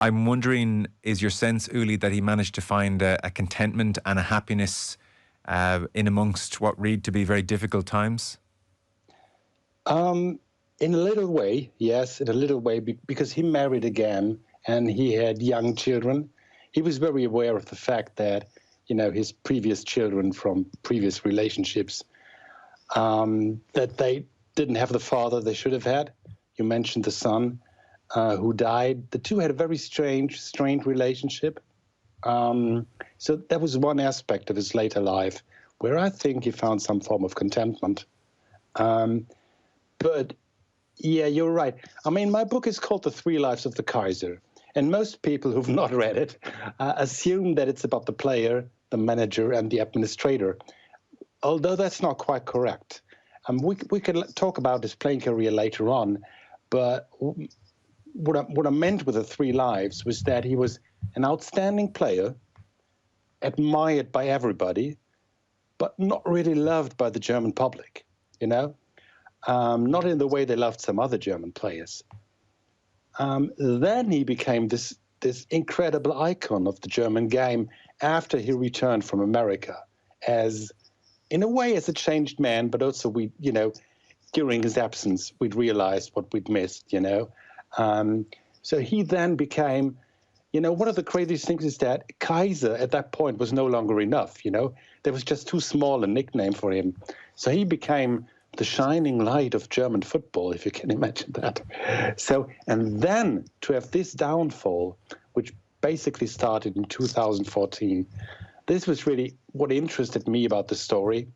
I'm wondering, is your sense, Uli, that he managed to find a contentment and a happiness in amongst what read to be very difficult times? In a little way, yes, in a little way, because he married again and he had young children. He was very aware of the fact that, his previous children from previous relationships, that they didn't have the father they should have had. You mentioned the son who died. The two had a very strained relationship. So that was one aspect of his later life where I think he found some form of contentment. But yeah, you're right. I mean, my book is called The Three Lives of the Kaiser. And most people who've not read it assume that it's about the player, the manager, and the administrator, although that's not quite correct. We can talk about his playing career later on, but what I meant with The Three Lives was that he was an outstanding player, admired by everybody, but not really loved by the German public, not in the way they loved some other German players. Then he became this incredible icon of the German game after he returned from America, in a way as a changed man, but also during his absence, we'd realized what we'd missed, So he then became, one of the craziest things is that Kaiser at that point was no longer enough, There was just too small a nickname for him. So he became the shining light of German football, if you can imagine that. So, and then to have this downfall, which basically started in 2014, this was really what interested me about the story,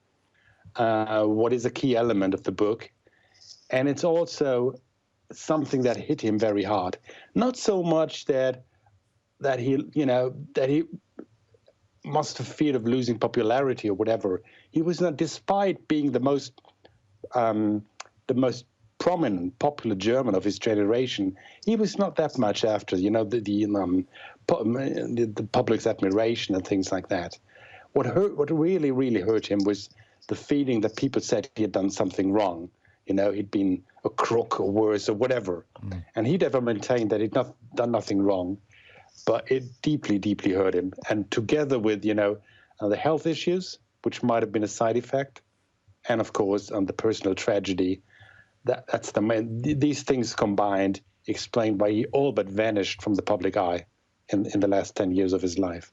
what is a key element of the book. And it's also something that hit him very hard. Not so much that he must have feared of losing popularity or whatever. He was not, despite being the most prominent, popular German of his generation, he was not that much after, the public's admiration and things like that. What really, really hurt him was the feeling that people said he had done something wrong. He'd been a crook or worse or whatever. Mm. And he'd ever maintained that he'd done nothing wrong. But it deeply, deeply hurt him. And together with, the health issues, which might have been a side effect, and of course, the personal tragedy, that's these things combined explain why he all but vanished from the public eye in the last 10 years of his life.